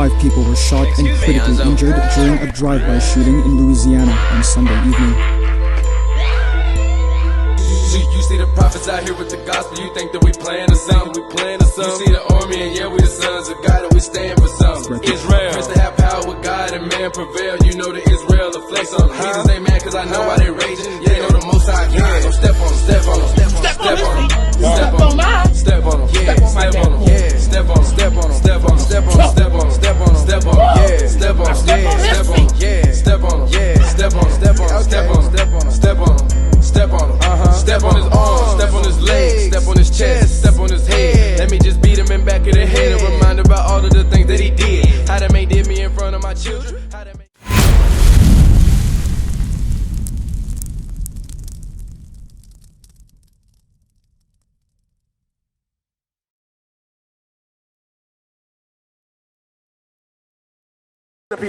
5 people were shot and critically injured during a drive-by shooting in Louisiana on Sunday evening. You see the prophets out here with the gospel, you think that we playing or something, You see the army and yeah, we the sons of God and we stand for something. Israel, Prince to have power with God and man prevail. You know the Israel, the flex on them. Jesus ain't mad cause I know why they raging. They know the most high God. So step on them, step on them, step on them, step on them, step on them, yeah, step on them, yeah, step on them, step on them, step on them, step on them, step on them, step on them, step on them, yeah, step on them, step on them, yeah, step on them, yeah, step on them, step on them, step on them, step on them, step on them. Step on him, step on his arms, step on his legs, step on his chest, step on his head. Let me just beat him in back of the head and remind him about all of the things that he did. How that man did me in front of my children. How that man...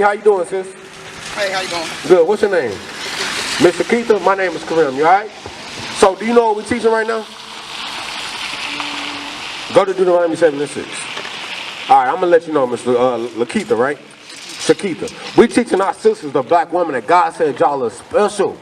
How you doing, sis? Hey, how you doing? Good. What's your name? Mr. Keitha. My name is Charim. You alright? So, do you know what we're teaching right now? Go to Deuteronomy 7 and 6. Alright, I'm going to let you know, Mr. Lakitha, right? Shakitha. We're teaching our sisters, the black women, that God said y'all are special.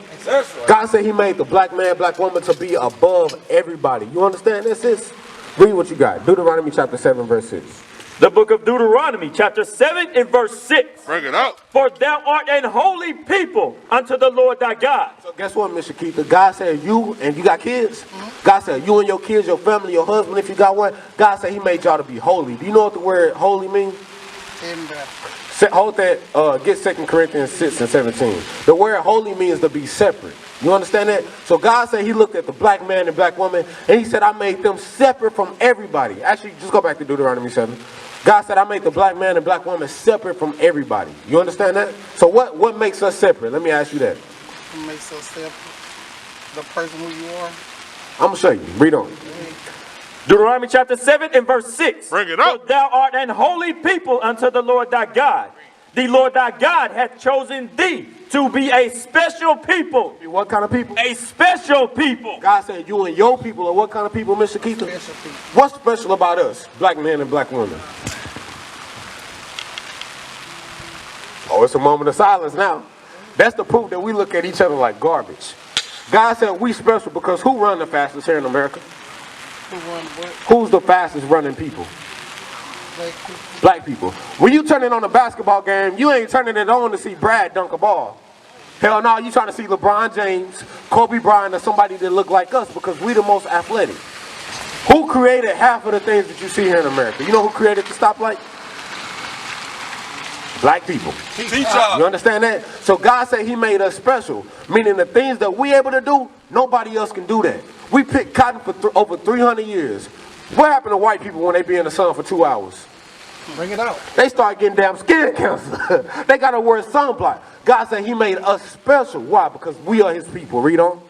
God said he made the black man, black woman to be above everybody. You understand this, sis? Read what you got. Deuteronomy chapter 7, verse 6. The book of Deuteronomy, chapter 7 and verse 6. Bring it up. For thou art an holy people unto the Lord thy God. So guess what, Mr. Keitha? God said you, and you got kids? God said you and your kids, your family, your husband, if you got one, God said he made y'all to be holy. Do you know what the word holy means? Hold that, get 2 Corinthians 6 and 17. The word holy means to be separate. You understand that? So God said he looked at the black man and black woman, and he said, I made them separate from everybody. Actually, just go back to Deuteronomy 7. God said, I made the black man and black woman separate from everybody. You understand that? So what makes us separate? Let me ask you that. What makes us separate? The person who you are? I'm going to show you. Read on. Deuteronomy chapter 7 and verse 6. Bring it up. For thou art an holy people unto the Lord thy God. The Lord thy God hath chosen thee to be a special people. What kind of people? A special people. God said you and your people are what kind of people, Mr. Keitha? Special people. What's special about us, black men and black women? Oh, it's a moment of silence now. That's the proof that we look at each other like garbage. God said we special because who run the fastest here in America? Who run what? Who's the fastest running people? Black people. Black people. When you turn it on a basketball game, you ain't turning it on to see Brad dunk a ball. Hell no, you trying to see LeBron James, Kobe Bryant, or somebody that look like us because we the most athletic. Who created half of the things that you see here in America? You know who created the stoplight? Black people. You understand that? So God said he made us special, meaning the things that we able to do, nobody else can do that. We picked cotton for over 300 years. What happened to white people when they be in the sun for 2 hours? Bring it out. They start getting damn skin cancer. They got to wear sunblock. God said he made us special. Why? Because we are his people. Read on.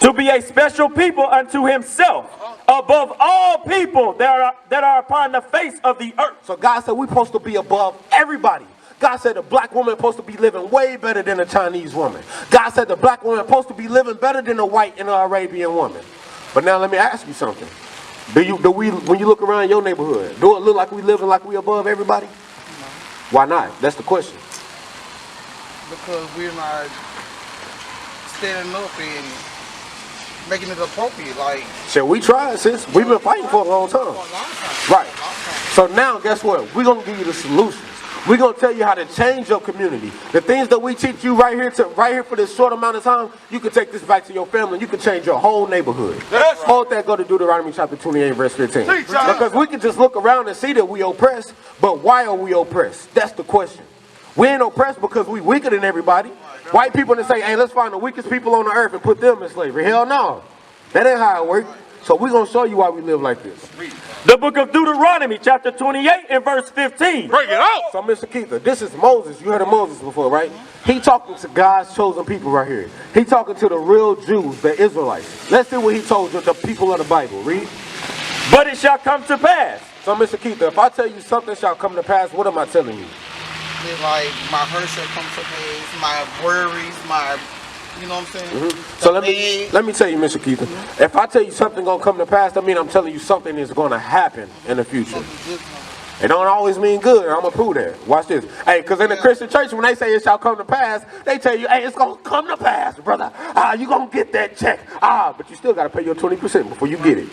To be a special people unto himself, above all people that are upon the face of the earth. So God said we're supposed to be above everybody. God said the black woman is supposed to be living way better than the Chinese woman. God said the black woman is supposed to be living better than the white and the Arabian woman. But now let me ask you something. When you look around your neighborhood, do it look like we living like we above everybody? No. Why not? That's the question. Because we're not standing up and making it appropriate. Like, so we tried, sis. We've been fighting for a long time. Right. So now, guess what? We're gonna give you the solutions. We're gonna tell you how to change your community. The things that we teach you right here for this short amount of time, you can take this back to your family. You can change your whole neighborhood. Yes. Hold that. Go to Deuteronomy chapter 28, verse 15. Because we can just look around and see that we oppressed, but why are we oppressed? That's the question. We ain't oppressed because we weaker than everybody. White people that say, hey, let's find the weakest people on the earth and put them in slavery. Hell no. That ain't how it works. So we're going to show you why we live like this. The book of Deuteronomy, chapter 28 and verse 15. Bring it out. So, Mr. Keitha, this is Moses. You heard of Moses before, right? He talking to God's chosen people right here. He talking to the real Jews, the Israelites. Let's see what he told you, the people of the Bible. Read. But it shall come to pass. So, Mr. Keitha, if I tell you something shall come to pass, what am I telling you? like my hurt shall come to pass, my worries, my, you know what I'm saying? So let me tell you, Mr. Keitha, if I tell you something gonna come to pass, that means I'm telling you something is gonna happen in the future. It don't always mean good, and I'm going to prove that. Watch this. Hey, because in the Christian church, when they say it shall come to pass, they tell you, hey, it's going to come to pass, brother. You going to get that check. But you still got to pay your 20% before you get it.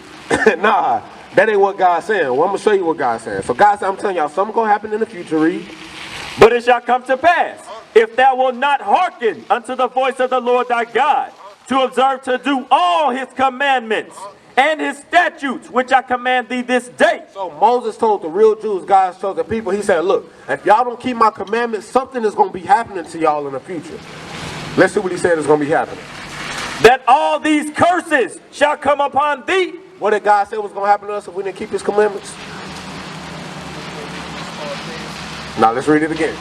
Nah, that ain't what God's saying. Well, I'm going to show you what God's saying. So God said, I'm telling y'all, something going to happen in the future, read. But it shall come to pass, if thou wilt not hearken unto the voice of the Lord thy God, to observe to do all his commandments and his statutes, which I command thee this day. So Moses told the real Jews, God's chosen people, he said, look, if y'all don't keep my commandments, something is going to be happening to y'all in the future. Let's see what he said is going to be happening. That all these curses shall come upon thee. What did God say was going to happen to us if we didn't keep his commandments? Now let's read it again.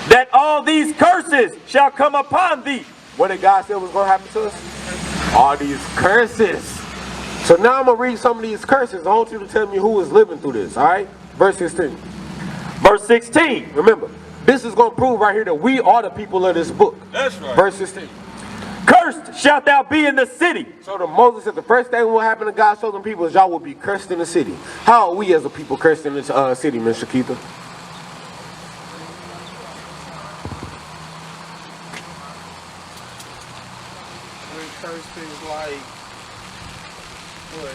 That all these curses shall come upon thee. What did God say was going to happen to us? All these curses. So now I'm going to read some of these curses. I want you to tell me who is living through this, all right? Verse 16. Verse 16. Remember, this is going to prove right here that we are the people of this book. That's right. Verse 16. Cursed shalt thou be in the city. So the Moses said the first thing will happen to God's chosen people is y'all will be cursed in the city. How are we as a people cursed in the city, Ms. Shakita? Curse things like what?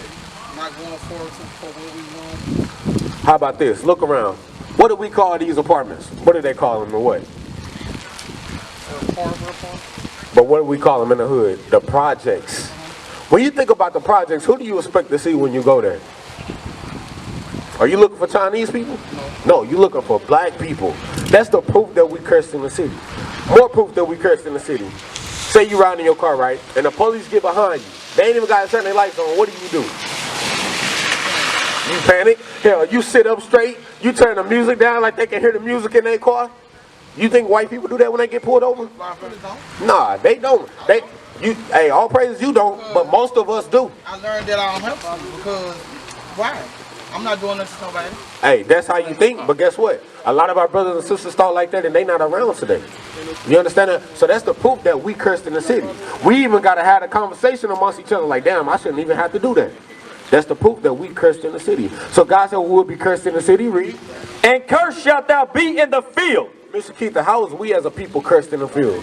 Not going forward for where we going. How about this? Look around. What do we call these apartments? What do they call them and what? But what do we call them in the hood? The projects. When you think about the projects, who do you expect to see when you go there? Are you looking for Chinese people? No, you're looking for black people. That's the proof that we cursed in the city. More proof that we cursed in the city. Say you ride in your car, right? And the police get behind you. They ain't even got to turn their lights on. What do? You panic. Hell, you sit up straight. You turn the music down like they can hear the music in their car. You think white people do that when they get pulled over? Nah, they don't. Hey, all praises you don't, but most of us do. I learned that I don't have to because why? I'm not doing this to nobody. Hey, that's how you think, but guess what? A lot of our brothers and sisters thought like that and they not around today. You understand that? So that's the proof that we cursed in the city. We even got to have a conversation amongst each other like, damn, I shouldn't even have to do that. That's the proof that we cursed in the city. So God said we will be cursed in the city, read. And cursed shalt thou be in the field. Mr. Keith, how is we as a people cursed in the field?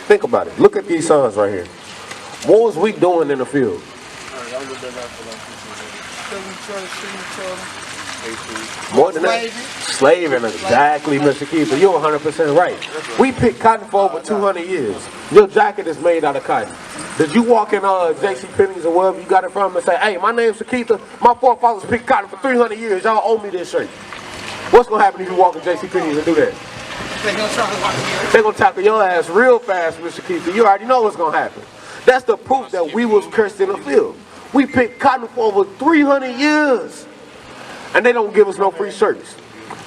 Think about it. Look at these sons right here. What was we doing in the field? More than that. Slaving, exactly, Mr. Keith. You're 100% right. We picked cotton for over 200 years. Your jacket is made out of cotton. Did you walk in J.C. Penney's or wherever you got it from and say, hey, my name's Shakita, my forefathers picked cotton for 300 years, y'all owe me this shirt? What's going to happen if you walk in J.C. Penney's and do that? They're going to tackle your ass real fast, Mr. Shakita. You already know what's going to happen. That's the proof that we was cursed in the field. We picked cotton for over 300 years, and they don't give us no free shirts.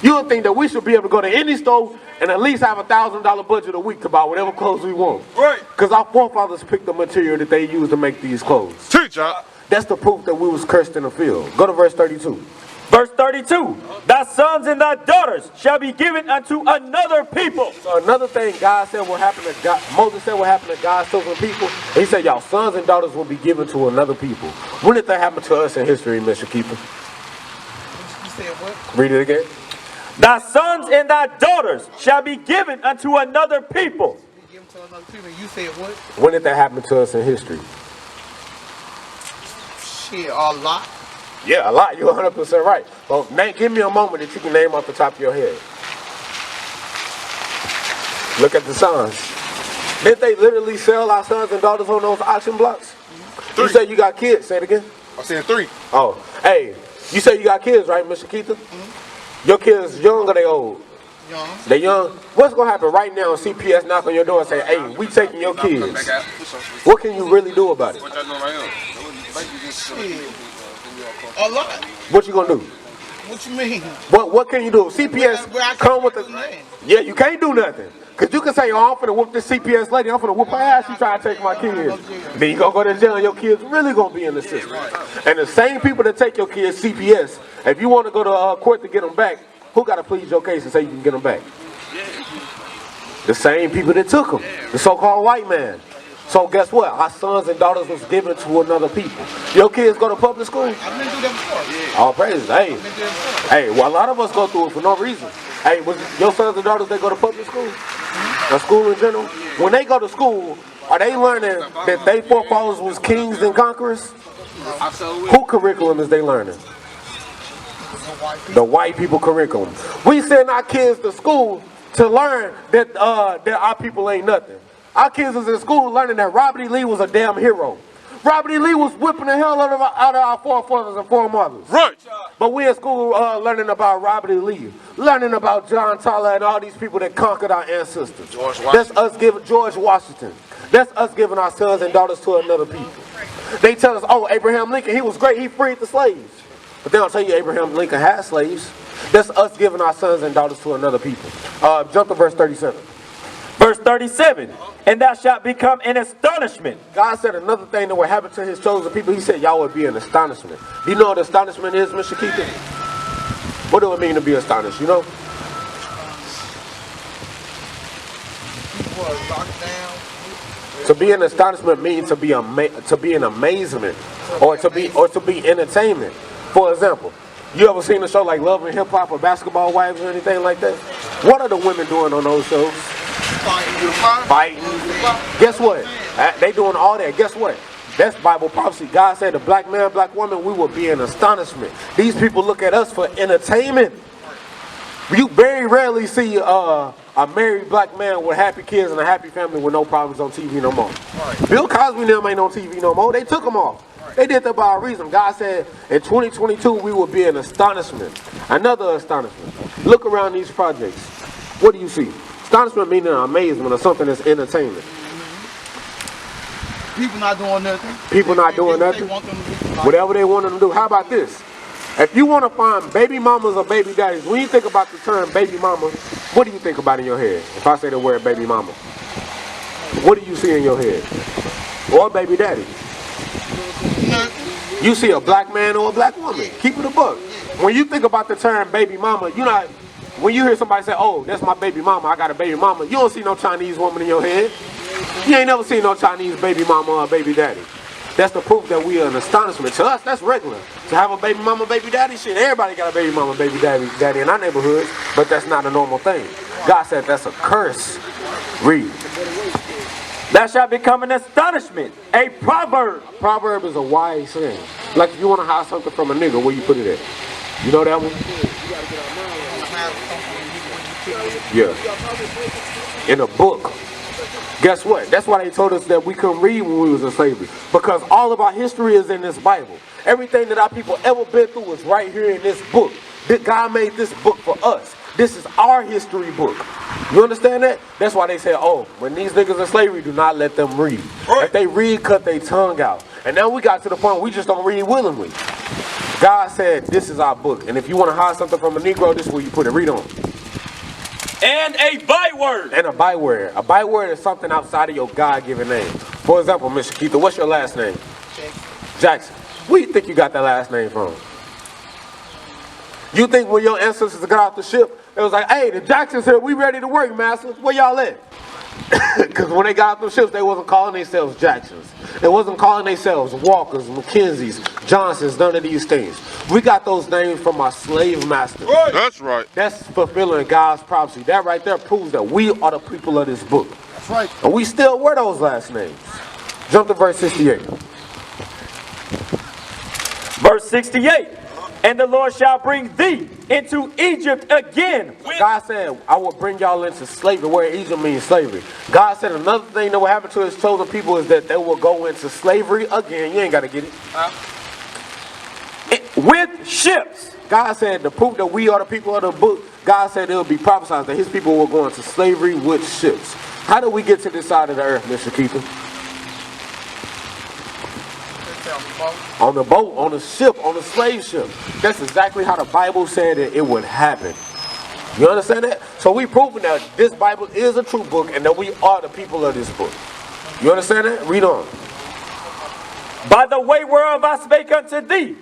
You would think that we should be able to go to any store and at least have $1,000 budget a week to buy whatever clothes we want. Right. Because our forefathers picked the material that they used to make these clothes. Teach y'all. That's the proof that we was cursed in the field. Go to verse 32. Verse 32. Thy sons and thy daughters shall be given unto another people. So another thing God said will happen to God, Moses said will happen to God's chosen people. He said, y'all sons and daughters will be given to another people. When did that happen to us in history, Mr. Keeper? You said what? Read it again. Thy sons and thy daughters shall be given unto another people. Be given to another people. You said what? When did that happen to us in history? Shit, a lot. Yeah, a lot. You're 100% right. Well, give me a moment that you can name off the top of your head. Look at the sons. Didn't they literally sell our sons and daughters on those auction blocks? Mm-hmm. You said you got kids. Say it again. I said 3. Oh, hey, you said you got kids, right, Mr. Keita? Mm-hmm. Your kids young or they old? Young. They young? What's going to happen right now? CPS knock on your door and say, hey, we taking your kids. What can you really do about it? Shit. A lot. What you going to do? What you mean? What can you do? CPS come with the... Yeah, you can't do nothing. Because you can say, oh, I'm finna whoop this CPS lady. I'm finna whoop her ass. She trying to take my kids. Then you going to go to jail and your kids really going to be in the system. And the same people that take your kids CPS, if you want to go to court to get them back, who got to plead your case and say you can get them back? The same people that took them. The so-called white man. So guess what? Our sons and daughters was given to another people. Your kids go to public school? I've been through that before. Yeah. All praises. Hey. I've been through that before. Hey, well, a lot of us go through it for no reason. Hey, was your sons and daughters, they go to public school? Or school in general? When they go to school, are they learning that they forefathers was kings and conquerors? Who curriculum is they learning? The white people curriculum. We send our kids to school to learn that our people ain't nothing. Our kids is in school learning that Robert E. Lee was a damn hero. Robert E. Lee was whipping the hell out of our forefathers and foremothers. Right. But we in school learning about Robert E. Lee, learning about John Tyler and all these people that conquered our ancestors. That's us giving George Washington. That's us giving our sons and daughters to another people. They tell us, oh, Abraham Lincoln, he was great, he freed the slaves. But they don't tell you Abraham Lincoln had slaves. That's us giving our sons and daughters to another people. Jump to verse 37. Verse 37, and thou shalt become an astonishment. God said another thing that would happen to his chosen people. He said y'all would be an astonishment. Do you know what astonishment is, Mr. Keaton? What do it mean to be astonished, you know? People are locked down. To be an astonishment means to be an amazement, or to be entertainment. For example, you ever seen a show like Love and Hip Hop or Basketball Wives or anything like that? What are the women doing on those shows? Fighting. Guess what? They doing all that. Guess what? That's Bible prophecy. God said, the black man, black woman, we will be an astonishment. These people look at us for entertainment. You very rarely see a married black man with happy kids and a happy family with no problems on TV no more. Right. Bill Cosby and them ain't on TV no more. They took them off. Right. They did that by a reason. God said in 2022 we will be an astonishment. Another astonishment. Look around these projects. What do you see? Astonishment meaning amazement or something that's entertainment. People not doing nothing. People not doing nothing. Whatever they want them to do. How about this? If you want to find baby mamas or baby daddies, when you think about the term baby mama, what do you think about in your head? If I say the word baby mama, what do you see in your head? Or baby daddy? You see a black man or a black woman. Keep it a buck. When you think about the term baby mama, you're not, when you hear somebody say, oh, that's my baby mama, I got a baby mama, you don't see no Chinese woman in your head. You ain't never seen no Chinese baby mama or baby daddy. That's the proof that we are an astonishment. To us, that's regular. To have a baby mama, baby daddy, shit, everybody got a baby mama, baby daddy in our neighborhoods, but that's not a normal thing. God said that's a curse. Read. Thou shalt become an astonishment, a proverb. A proverb is a wise saying. Like if you want to hide something from a nigga, where you put it at? You know that one? Yeah. In a book. Guess what? That's why they told us that we couldn't read when we was in slavery. Because all of our history is in this Bible. Everything that our people ever been through is right here in this book. God made this book for us. This is our history book. You understand that? That's why they say, oh, when these niggas in slavery, do not let them read. If they read, cut their tongue out. And now we got to the point where we just don't read willingly. God said, this is our book. And if you want to hide something from a Negro, this is where you put it. Read on. And a byword. And a byword. A byword is something outside of your God-given name. For example, Mr. Keitha, what's your last name? Jackson. Where do you think you got that last name from? You think when your ancestors got off the ship, it was like, hey, the Jacksons here, we ready to work, masters. Where y'all at? Because when they got off the ships, they wasn't calling themselves Jacksons. They wasn't calling themselves Walkers, Mackenzies, Johnsons, none of these things. We got those names from our slave masters. Right. That's right. That's fulfilling God's prophecy. That right there proves that we are the people of this book. That's right. And we still wear those last names. Jump to verse 68. Verse 68. And the Lord shall bring thee into Egypt again. God said, I will bring y'all into slavery, where Egypt means slavery. God said another thing that will happen to his chosen people is that they will go into slavery again. You ain't got to get it. With ships. God said the proof that we are the people of the book, God said it will be prophesied that his people will go into slavery with ships. How do we get to this side of the earth, Mr. Keitha? On the boat, on the ship, on the slave ship. That's exactly how the Bible said that it would happen. You understand that? So we proving that this Bible is a true book and that we are the people of this book. You understand that? Read on. By the way whereof I spake unto thee,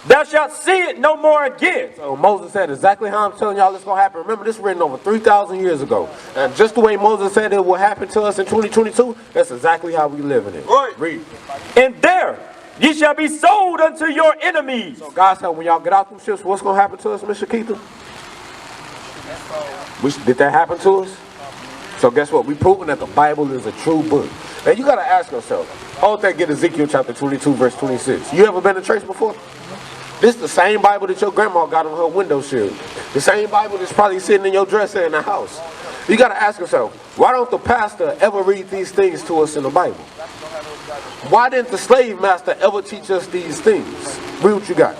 Thou shalt see it no more again. So Moses said exactly how I'm telling y'all it's going to happen. Remember, this was written over 3,000 years ago. And just the way Moses said it will happen to us in 2022, that's exactly how we live in it. Right. Read. And there ye shall be sold unto your enemies. So God said when y'all get out them ships, what's going to happen to us, Mr. Keitha? Did that happen to us? So guess what? We proving that the Bible is a true book. And you got to ask yourself, hold that, get Ezekiel chapter 22, verse 26. You ever been to church before? This is the same Bible that your grandma got on her window sill. The same Bible that's probably sitting in your dresser in the house. You got to ask yourself, why don't the pastor ever read these things to us in the Bible? Why didn't the slave master ever teach us these things? Read what you got.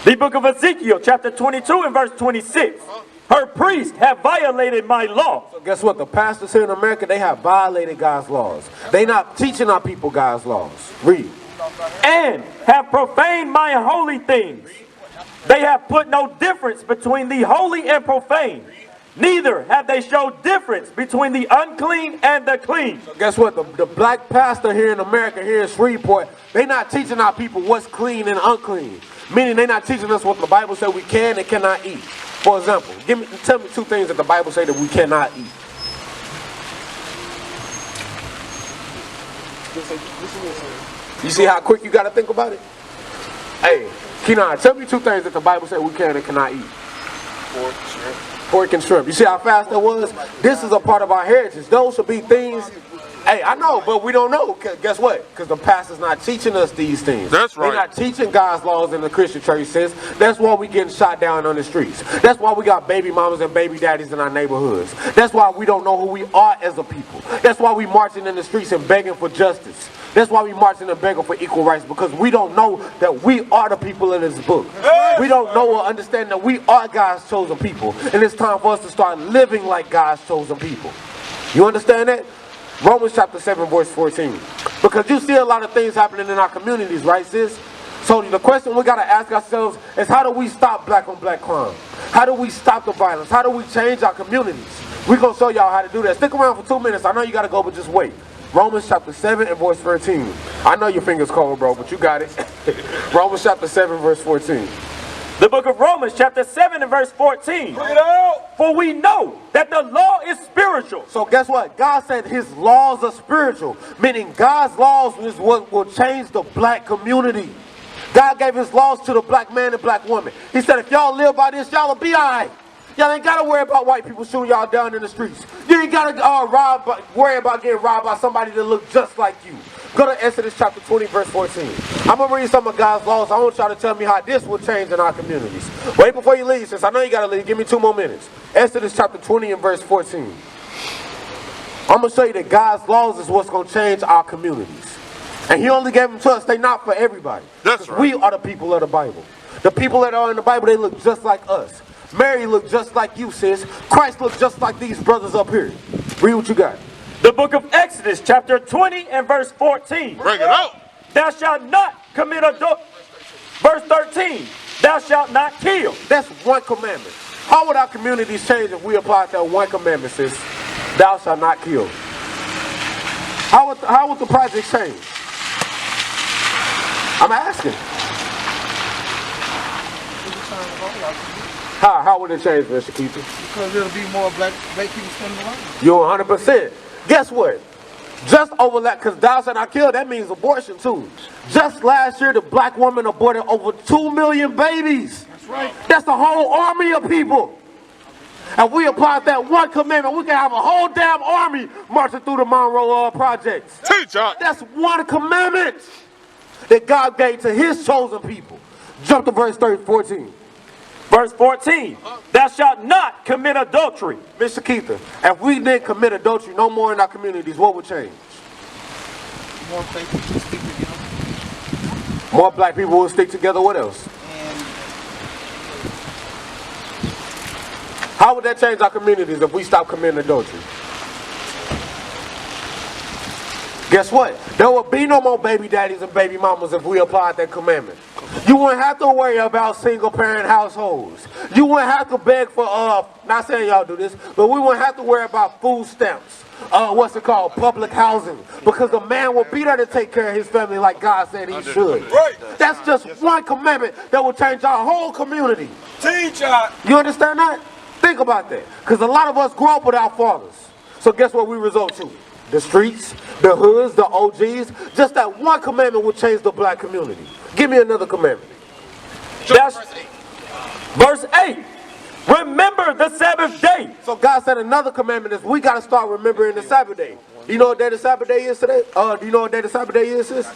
The book of Ezekiel, chapter 22 and verse 26. Her priests have violated my law. So guess what? The pastors here in America, they have violated God's laws. They not teaching our people God's laws. Read. And have profaned my holy things. They have put no difference between the holy and profane. Neither have they showed difference between the unclean and the clean. So guess what? The black pastor here in America, here in Shreveport, they not teaching our people what's clean and unclean. Meaning they not teaching us what the Bible says we can and cannot eat. For example, tell me two things that the Bible says that we cannot eat. You see how quick you got to think about it? Hey, Kenan, tell me two things that the Bible says we can and cannot eat. Pork and shrimp. You see how fast that was? This is a part of our heritage. Those should be things. Hey, I know, but we don't know. Guess what? Because the pastor's not teaching us these things. That's right. They're not teaching God's laws in the Christian church sense. That's why we getting shot down on the streets. That's why we got baby mamas and baby daddies in our neighborhoods. That's why we don't know who we are as a people. That's why we marching in the streets and begging for justice. That's why we marching and begging for equal rights, because we don't know that we are the people in this book. We don't know or understand that we are God's chosen people. And it's time for us to start living like God's chosen people. You understand that? Romans chapter 7 verse 14. Because you see a lot of things happening in our communities, right, sis? So the question we got to ask ourselves is, how do we stop black on black crime? How do we stop the violence? How do we change our communities? We're going to show y'all how to do that. Stick around for 2 minutes. I know you got to go, but just wait. Romans chapter 7 and verse 14. I know your finger's cold, bro, but you got it. Romans chapter 7 verse 14. The book of Romans chapter 7 and verse 14. Bring it out. For we know that the law is spiritual. So guess what? God said his laws are spiritual, meaning God's laws is what will change the black community. God gave his laws to the black man and black woman. He said if y'all live by this, y'all will be all right. Y'all ain't got to worry about white people shooting y'all down in the streets. You ain't got to worry about getting robbed by somebody that look just like you. Go to Exodus chapter 20, verse 14. I'm going to read some of God's laws. I want y'all to tell me how this will change in our communities. Wait before you leave, since I know you got to leave. Give me 2 more minutes. Exodus chapter 20 and verse 14. I'm going to show you that God's laws is what's going to change our communities. And he only gave them to us. They're not for everybody. That's right. We are the people of the Bible. The people that are in the Bible, they look just like us. Mary looked just like you, sis. Christ looked just like these brothers up here. Read what you got. The book of Exodus chapter 20 and verse 14. Bring it out. Thou shalt not commit adultery. Verse 13. Thou shalt not kill. That's one commandment. How would our communities change if we applied that one commandment, sis? Thou shalt not kill. How would the project change? I'm asking. How would it change, Mr. Keitha? Because it'll be more black people spending the money. You're 100%. Guess what? Just overlap, because thou shalt not kill, that means abortion too. Just last year, the black woman aborted over 2 million babies. That's right. That's a whole army of people. And we applied that one commandment, we can have a whole damn army marching through the Monroe projects. Teach us. That's one commandment that God gave to his chosen people. Jump to verse 14. Verse 14. Thou shalt not commit adultery. Mr. Keitha, if we didn't commit adultery no more in our communities, what would change? More faithful to stick together. More black people will stick together. What else? And How would that change our communities if we stop committing adultery? Guess what? There will be no more baby daddies and baby mamas if we applied that commandment. You wouldn't have to worry about single parent households. You wouldn't have to beg for, not saying y'all do this, but we wouldn't have to worry about food stamps. Public housing. Because the man will be there to take care of his family like God said he should. Right. That's just one commandment that will change our whole community. Teach us. You understand that? Think about that. Because a lot of us grew up without fathers. So guess what we resort to? The streets, the hoods, the OGs. Just that one commandment will change the black community. Give me another commandment. That's verse 8. Remember the Sabbath day. So God said another commandment is we got to start remembering the Sabbath day. Do you know what day the Sabbath day is today? Do you know what day the Sabbath day is, sis?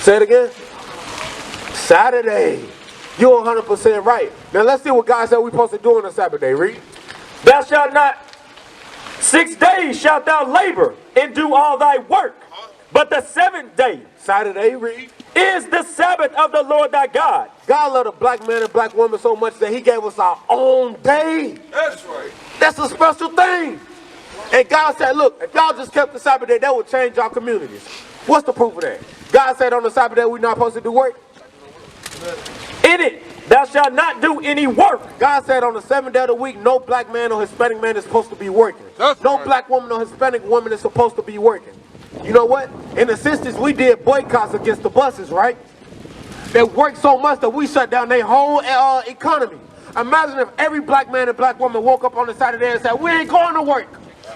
Say it again. Saturday. You're 100% right. Now let's see what God said we're supposed to do on the Sabbath day. Read. Thou shalt not, 6 days shalt thou labor and do all thy work. But the 7th day, Saturday, read, is the Sabbath of the Lord thy God. God loved a black man and black woman so much that he gave us our own day. That's right. That's a special thing. And God said, look, if y'all just kept the Sabbath day, that would change our communities. What's the proof of that? God said on the Sabbath day we're not supposed to do work. In it, thou shalt not do any work. God said on the 7th day of the week, no black man or Hispanic man is supposed to be working. No black woman or Hispanic woman is supposed to be working. You know what? In the 60s, we did boycotts against the buses, right? They worked so much that we shut down their whole economy. Imagine if every black man and black woman woke up on the Saturday and said, we ain't going to work.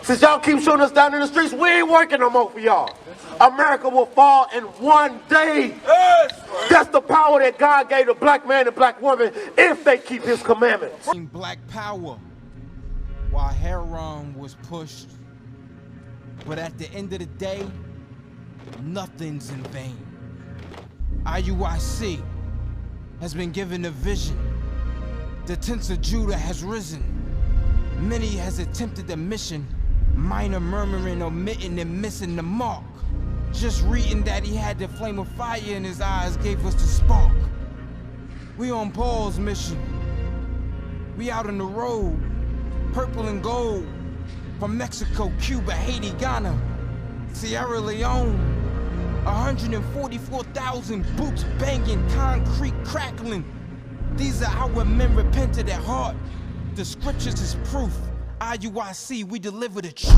Since y'all keep shooting us down in the streets, we ain't working no more for y'all. America will fall in one day. That's the power that God gave the black man and black woman if they keep his commandments. Black power while Charim was pushed. But at the end of the day, nothing's in vain. IUIC has been given a vision. The tents of Judah has risen. Many has attempted the mission, minor murmuring, omitting, and missing the mark. Just reading that he had the flame of fire in his eyes gave us the spark. We on Paul's mission. We out on the road, purple and gold. From Mexico, Cuba, Haiti, Ghana, Sierra Leone, 144,000 boots banging, concrete crackling. These are our men repented at heart. The scriptures is proof. IUIC, we deliver the truth.